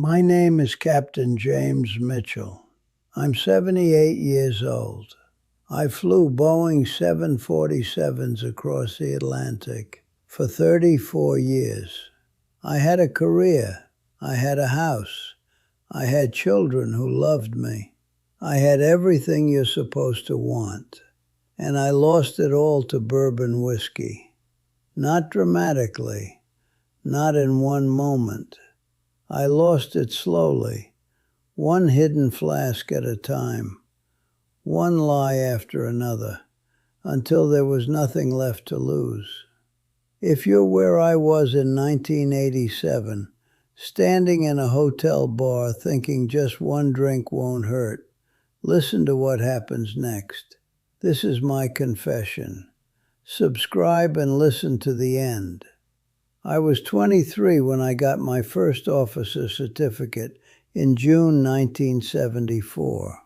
My name is Captain James Mitchell. I'm 78 years old. I flew Boeing 747s across the Atlantic for 34 years. I had a career. I had a house. I had children who loved me. I had everything you're supposed to want. And I lost it all to bourbon whiskey. Not dramatically, not in one moment. I lost it slowly, one hidden flask at a time, one lie after another, until there was nothing left to lose. If you're where I was in 1987, standing in a hotel bar thinking just one drink won't hurt, listen to what happens next. This is my confession. Subscribe and listen to the end. I was 23 when I got my first officer's certificate in June 1974.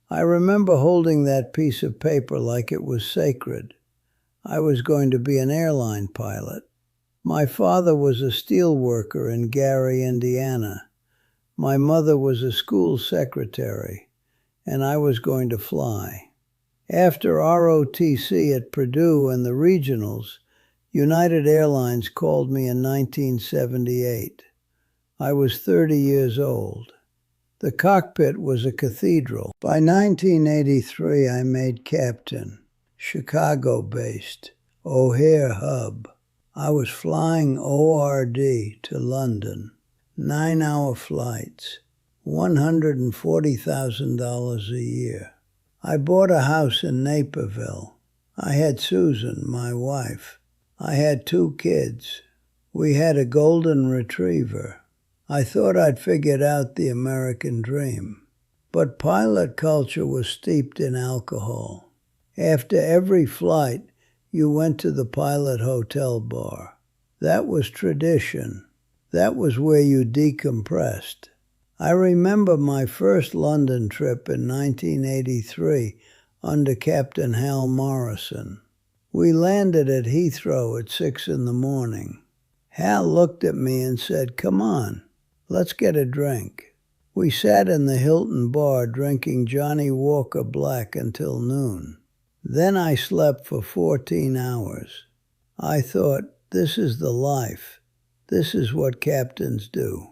I remember holding that piece of paper like it was sacred. I was going to be an airline pilot. My father was a steel worker in Gary, Indiana. My mother was a school secretary, and I was going to fly. After ROTC at Purdue and the regionals, United Airlines called me in 1978. I was 30 years old. The cockpit was a cathedral. By 1983, I made captain, Chicago-based, O'Hare Hub. I was flying ORD to London, 9-hour flights, $140,000 a year. I bought a house in Naperville. I had Susan, my wife. I had 2 kids. We had a golden retriever. I thought I'd figured out the American dream. But pilot culture was steeped in alcohol. After every flight, you went to the pilot hotel bar. That was tradition. That was where you decompressed. I remember my first London trip in 1983 under Captain Hal Morrison. We landed at Heathrow at 6 in the morning. Hal looked at me and said, "Come on, let's get a drink." We sat in the Hilton bar drinking Johnny Walker Black until noon. Then I slept for 14 hours. I thought, this is the life. This is what captains do.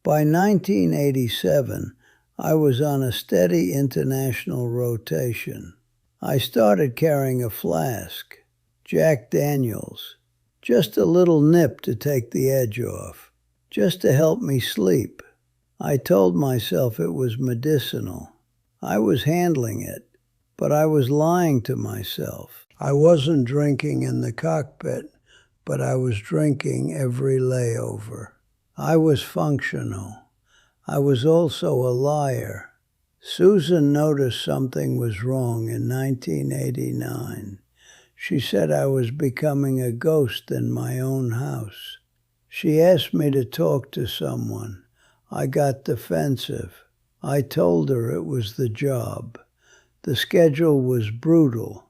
By 1987, I was on a steady international rotation. I started carrying a flask, Jack Daniels, just a little nip to take the edge off, just to help me sleep. I told myself it was medicinal. I was handling it, but I was lying to myself. I wasn't drinking in the cockpit, but I was drinking every layover. I was functional. I was also a liar. Susan noticed something was wrong in 1989. She said I was becoming a ghost in my own house. She asked me to talk to someone. I got defensive. I told her it was the job. The schedule was brutal.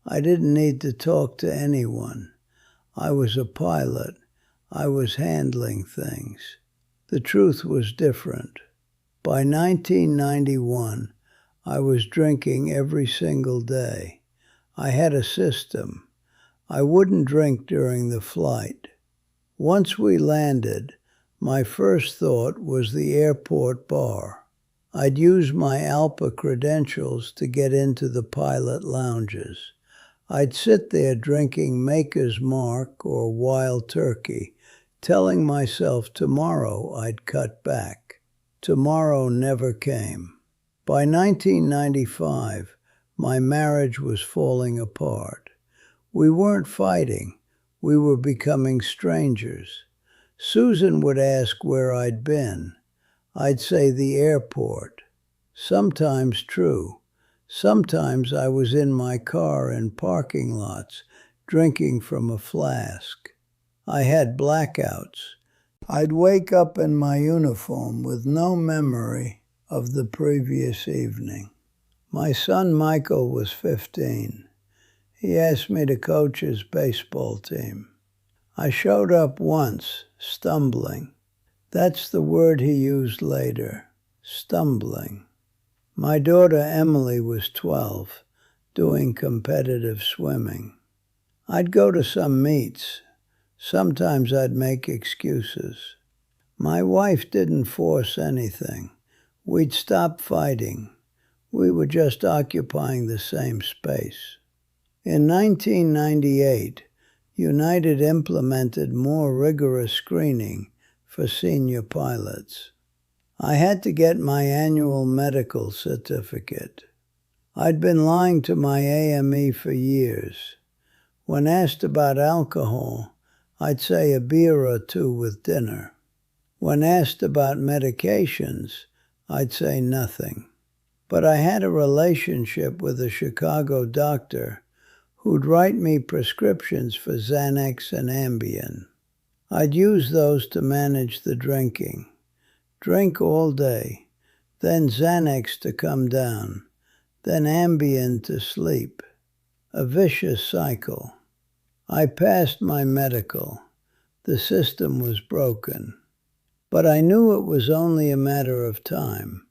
I didn't need to talk to anyone. I was a pilot. I was handling things. The truth was different. By 1991, I was drinking every single day. I had a system. I wouldn't drink during the flight. Once we landed, my first thought was the airport bar. I'd use my ALPA credentials to get into the pilot lounges. I'd sit there drinking Maker's Mark or Wild Turkey, telling myself tomorrow I'd cut back. Tomorrow never came. By 1995, my marriage was falling apart. We weren't fighting. We were becoming strangers. Susan would ask where I'd been. I'd say the airport. Sometimes true. Sometimes I was in my car in parking lots, drinking from a flask. I had blackouts. I'd wake up in my uniform with no memory of the previous evening. My son Michael was 15. He asked me to coach his baseball team. I showed up once, stumbling. That's the word he used later, stumbling. My daughter Emily was 12, doing competitive swimming. I'd go to some meets. Sometimes I'd make excuses. My wife didn't force anything. We'd stop fighting. We were just occupying the same space. In 1998, United implemented more rigorous screening for senior pilots. I had to get my annual medical certificate. I'd been lying to my AME for years. When asked about alcohol, I'd say a beer or two with dinner. When asked about medications, I'd say nothing. But I had a relationship with a Chicago doctor who'd write me prescriptions for Xanax and Ambien. I'd use those to manage the drinking. Drink all day, then Xanax to come down, then Ambien to sleep. A vicious cycle. I passed my medical. The system was broken. But I knew it was only a matter of time.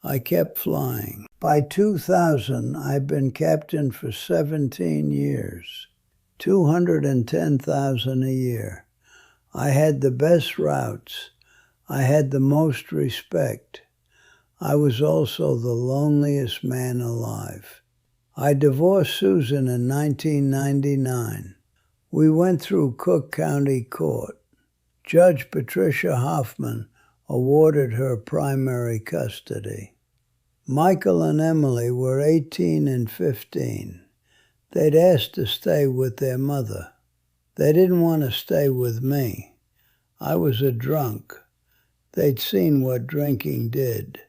I kept flying. By 2000, I'd been captain for 17 years, 210,000 a year. I had the best routes. I had the most respect. I was also the loneliest man alive. I divorced Susan in 1999. We went through Cook County Court. Judge Patricia Hoffman awarded her primary custody. Michael and Emily were 18 and 15. They'd asked to stay with their mother. They didn't want to stay with me. I was a drunk. They'd seen what drinking did.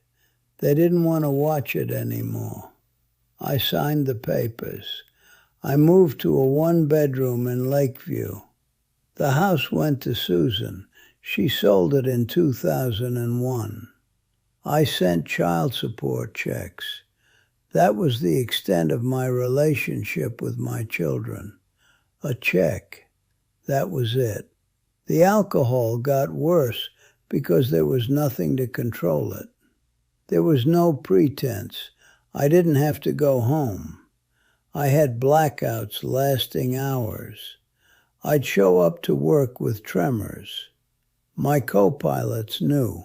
They didn't want to watch it anymore. I signed the papers. I moved to a one-bedroom in Lakeview. The house went to Susan. She sold it in 2001. I sent child support checks. That was the extent of my relationship with my children. A check. That was it. The alcohol got worse because there was nothing to control it. There was no pretense. I didn't have to go home. I had blackouts lasting hours. I'd show up to work with tremors. My co-pilots knew.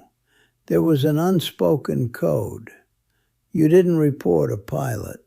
There was an unspoken code. You didn't report a pilot.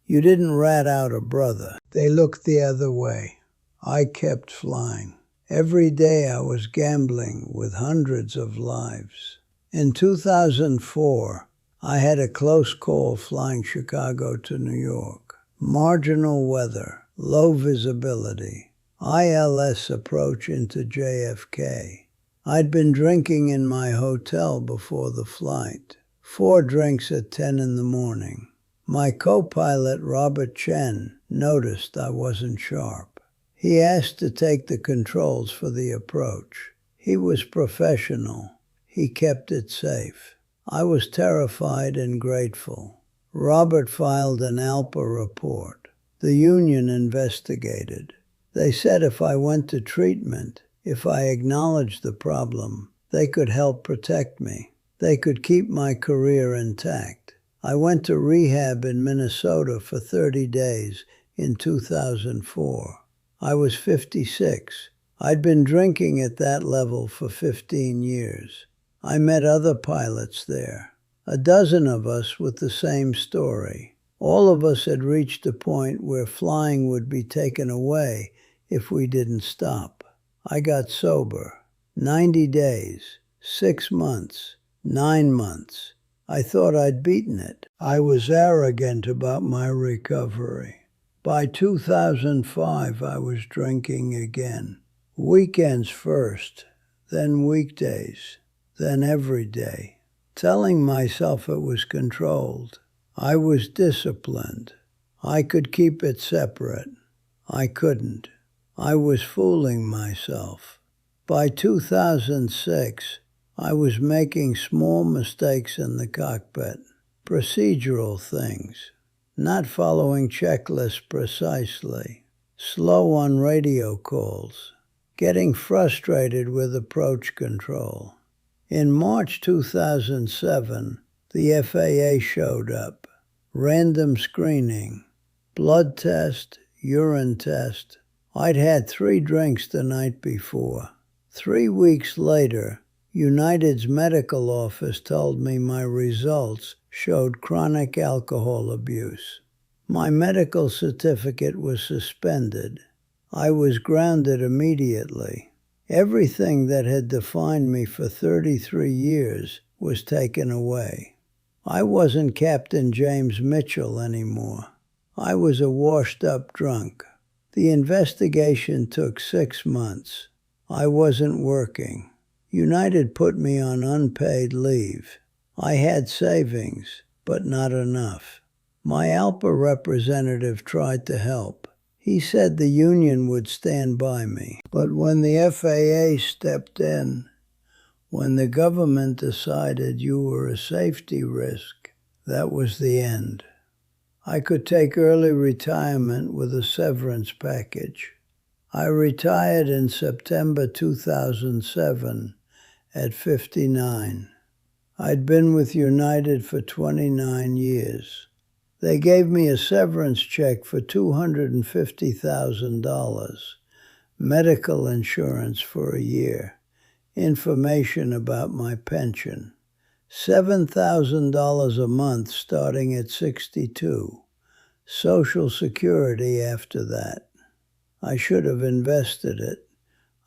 You didn't rat out a brother. They looked the other way. I kept flying. Every day I was gambling with hundreds of lives. In 2004, I had a close call flying Chicago to New York. Marginal weather, low visibility, ILS approach into JFK. I'd been drinking in my hotel before the flight. 4 drinks at 10 in the morning. My co-pilot Robert Chen noticed I wasn't sharp. He asked to take the controls for the approach. He was professional. He kept it safe. I was terrified and grateful. Robert filed an ALPA report. The union investigated. They said if I went to treatment, if I acknowledged the problem, they could help protect me. They could keep my career intact. I went to rehab in Minnesota for 30 days in 2004. I was 56. I'd been drinking at that level for 15 years. I met other pilots there. A dozen of us with the same story. All of us had reached a point where flying would be taken away if we didn't stop. I got sober. 90 days, 6 months, 9 months. I thought I'd beaten it. I was arrogant about my recovery. By 2005, I was drinking again. Weekends first, then weekdays, then every day. Telling myself it was controlled. I was disciplined. I could keep it separate. I couldn't. I was fooling myself. By 2006, I was making small mistakes in the cockpit, procedural things, not following checklists precisely, slow on radio calls, getting frustrated with approach control. In March 2007, the FAA showed up. Random screening, blood test, urine test. I'd had 3 drinks the night before. 3 weeks later, United's medical office told me my results showed chronic alcohol abuse. My medical certificate was suspended. I was grounded immediately. Everything that had defined me for 33 years was taken away. I wasn't Captain James Mitchell anymore. I was a washed-up drunk. The investigation took 6 months. I wasn't working. United put me on unpaid leave. I had savings, but not enough. My ALPA representative tried to help. He said the union would stand by me. But when the FAA stepped in, when the government decided you were a safety risk, that was the end. I could take early retirement with a severance package. I retired in September 2007 at 59. I'd been with United for 29 years. They gave me a severance check for $250,000, medical insurance for a year, information about my pension, $7,000 a month starting at 62, Social Security after that. I should have invested it.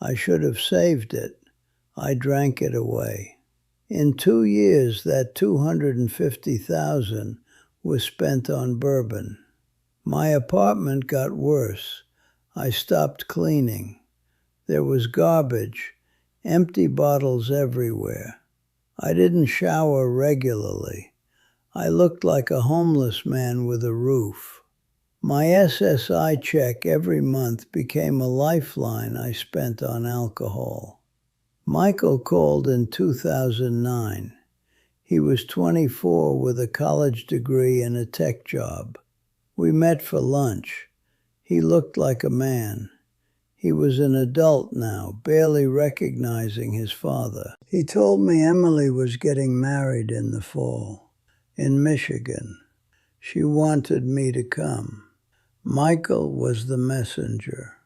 I should have saved it. I drank it away. In 2 years, that $250,000 was spent on bourbon. My apartment got worse. I stopped cleaning. There was garbage, empty bottles everywhere. I didn't shower regularly. I looked like a homeless man with a roof. My SSI check every month became a lifeline I spent on alcohol. Michael called in 2009. He was 24 with a college degree and a tech job. We met for lunch. He looked like a man. He was an adult now, barely recognizing his father. He told me Emily was getting married in the fall, in Michigan. She wanted me to come. Michael was the messenger.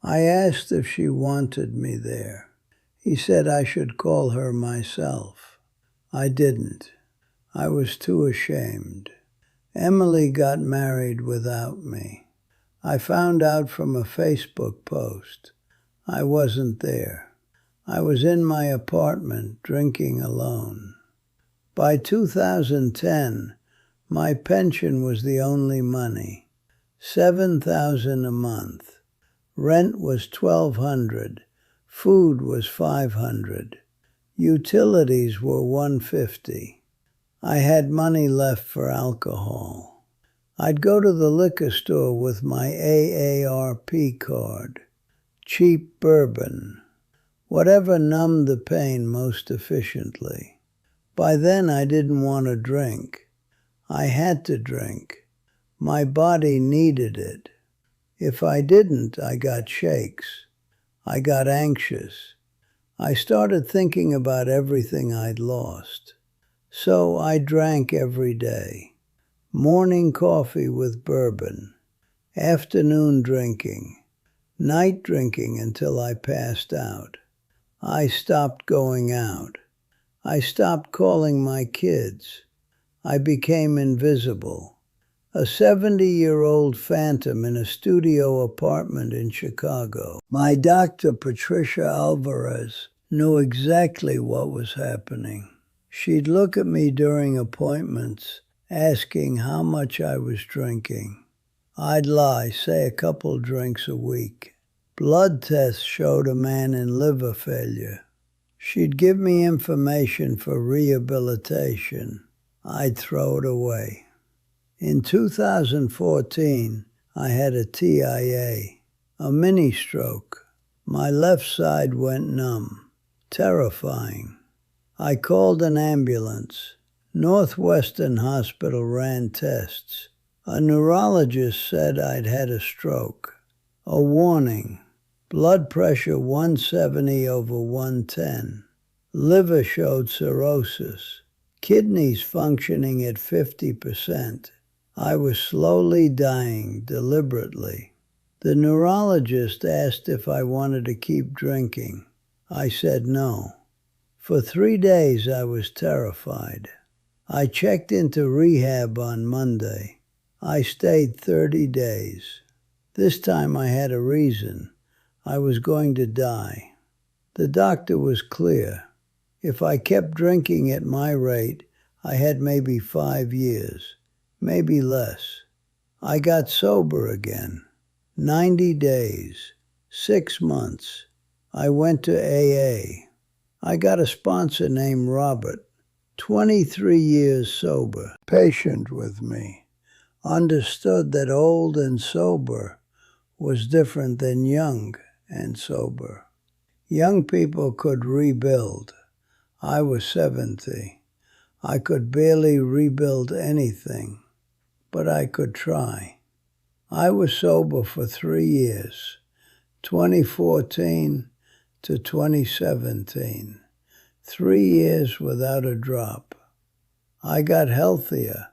I asked if she wanted me there. He said I should call her myself. I didn't. I was too ashamed. Emily got married without me. I found out from a Facebook post. I wasn't there. I was in my apartment drinking alone. By 2010, my pension was the only money, $7,000 a month. Rent was $1,200. Food was $500. Utilities were $150. I had money left for alcohol. I'd go to the liquor store with my AARP card. Cheap bourbon. Whatever numbed the pain most efficiently. By then I didn't want to drink. I had to drink. My body needed it. If I didn't, I got shakes. I got anxious. I started thinking about everything I'd lost. So I drank every day. Morning coffee with bourbon. Afternoon drinking. Night drinking until I passed out. I stopped going out. I stopped calling my kids. I became invisible. A 70-year-old phantom in a studio apartment in Chicago. My doctor, Patricia Alvarez, knew exactly what was happening. She'd look at me during appointments, asking how much I was drinking. I'd lie, say a couple drinks a week. Blood tests showed a man in liver failure. She'd give me information for rehabilitation. I'd throw it away. In 2014, I had a TIA, a mini stroke. My left side went numb. Terrifying. I called an ambulance. Northwestern Hospital ran tests. A neurologist said I'd had a stroke. A warning. Blood pressure 170/110. Liver showed cirrhosis. Kidneys functioning at 50%. I was slowly dying deliberately. The neurologist asked if I wanted to keep drinking. I said no. For 3 days I was terrified. I checked into rehab on Monday. I stayed 30 days. This time I had a reason. I was going to die. The doctor was clear. If I kept drinking at my rate, I had maybe 5 years, maybe less. I got sober again. 90 days, 6 months. I went to AA. I got a sponsor named Robert, 23 years sober, patient with me, understood that old and sober was different than young and sober. Young people could rebuild. I was 70. I could barely rebuild anything, but I could try. I was sober for 3 years, 2014 to 2017. 3 years without a drop. I got healthier.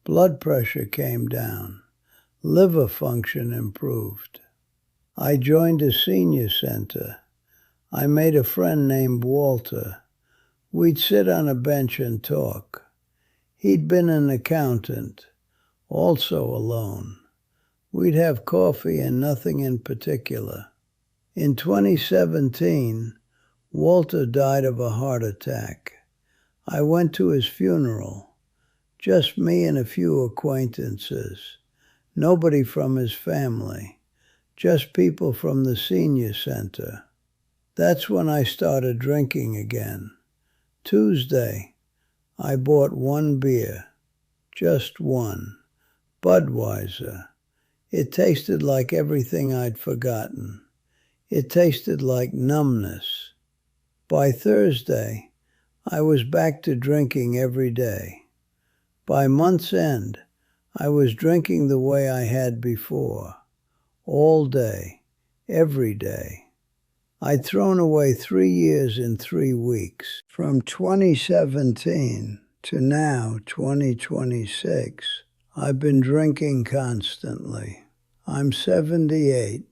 Blood pressure came down. Liver function improved. I joined a senior center. I made a friend named Walter. We'd sit on a bench and talk. He'd been an accountant, also alone. We'd have coffee and nothing in particular. In 2017, Walter died of a heart attack. I went to his funeral. Just me and a few acquaintances. Nobody from his family. Just people from the senior center. That's when I started drinking again. Tuesday, I bought 1 beer. Just one. Budweiser. It tasted like everything I'd forgotten. It tasted like numbness. By Thursday, I was back to drinking every day. By month's end, I was drinking the way I had before. All day, every day. I'd thrown away 3 years in 3 weeks. From 2017 to now, 2026, I've been drinking constantly. I'm 78.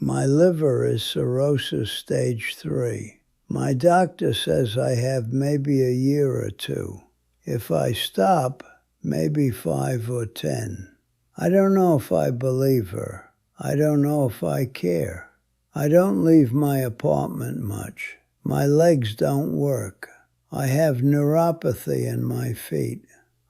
My liver is cirrhosis stage 3. My doctor says I have maybe a year or 2. If I stop, maybe 5 or 10. I don't know if I believe her. I don't know if I care. I don't leave my apartment much. My legs don't work. I have neuropathy in my feet.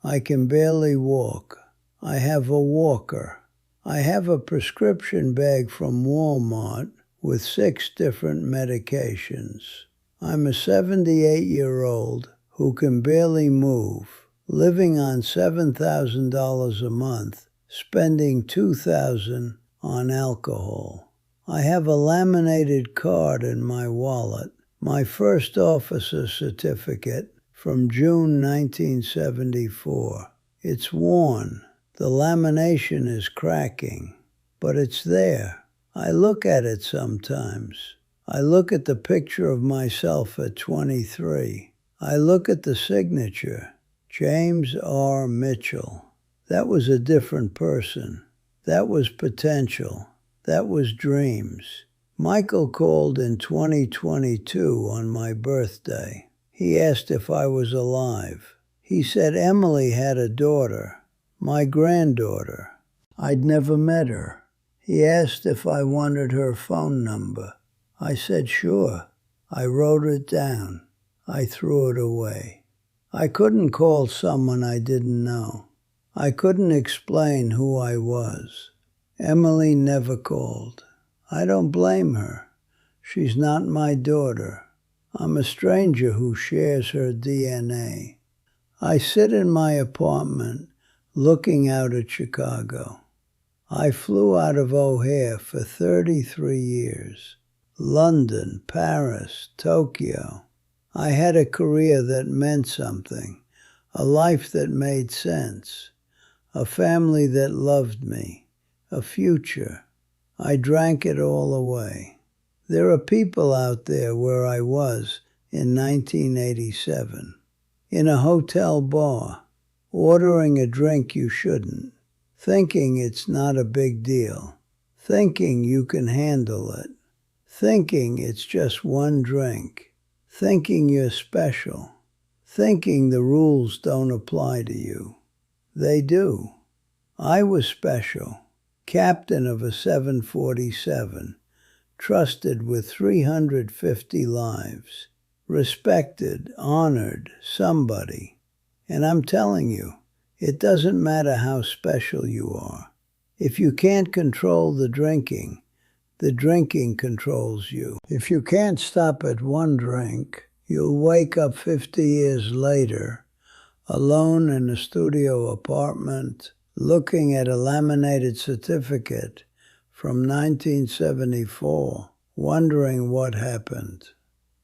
I can barely walk. I have a walker. I have a prescription bag from Walmart with 6 different medications. I'm a 78-year-old who can barely move, living on $7,000 a month, spending $2,000 on alcohol. I have a laminated card in my wallet, my first officer certificate from June 1974. It's worn. The lamination is cracking, but it's there. I look at it sometimes. I look at the picture of myself at 23. I look at the signature, James R. Mitchell. That was a different person. That was potential. That was dreams. Michael called in 2022 on my birthday. He asked if I was alive. He said Emily had a daughter, my granddaughter. I'd never met her. He asked if I wanted her phone number. I said sure. I wrote it down. I threw it away. I couldn't call someone I didn't know. I couldn't explain who I was. Emily never called. I don't blame her. She's not my daughter. I'm a stranger who shares her DNA. I sit in my apartment looking out at Chicago. I flew out of O'Hare for 33 years. London, Paris, Tokyo. I had a career that meant something, a life that made sense, a family that loved me, a future. I drank it all away. There are people out there where I was in 1987. In a hotel bar, ordering a drink you shouldn't, thinking it's not a big deal, thinking you can handle it, thinking it's just one drink, thinking you're special, thinking the rules don't apply to you. They do. I was special, captain of a 747, trusted with 350 lives, respected, honored, somebody. And I'm telling you, it doesn't matter how special you are. If you can't control the drinking controls you. If you can't stop at one drink, you'll wake up 50 years later, alone in a studio apartment, looking at a laminated certificate from 1974, wondering what happened.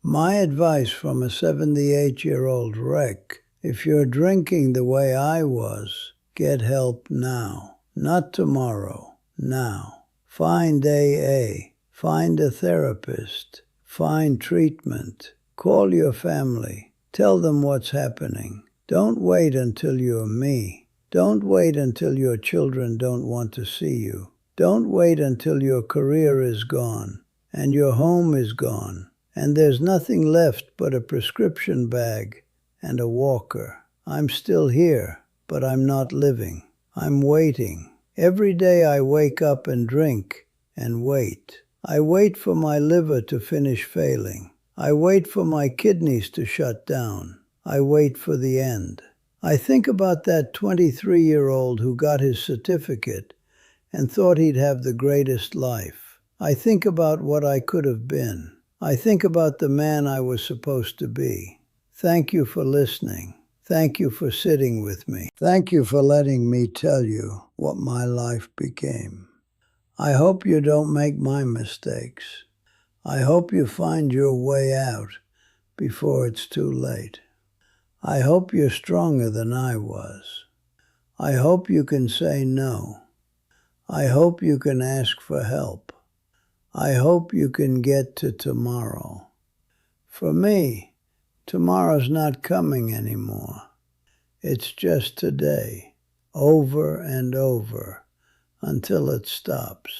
My advice from a 78-year-old wreck: if you're drinking the way I was, get help now, not tomorrow, now. Find AA, find a therapist, find treatment, call your family, tell them what's happening. Don't wait until you're me. Don't wait until your children don't want to see you. Don't wait until your career is gone, and your home is gone, and there's nothing left but a prescription bag and a walker. I'm still here, but I'm not living. I'm waiting. Every day I wake up and drink and wait. I wait for my liver to finish failing. I wait for my kidneys to shut down. I wait for the end. I think about that 23-year-old who got his certificate and thought he'd have the greatest life. I think about what I could have been. I think about the man I was supposed to be. Thank you for listening. Thank you for sitting with me. Thank you for letting me tell you what my life became. I hope you don't make my mistakes. I hope you find your way out before it's too late. I hope you're stronger than I was. I hope you can say no. I hope you can ask for help. I hope you can get to tomorrow. For me, tomorrow's not coming anymore. It's just today, over and over, until it stops.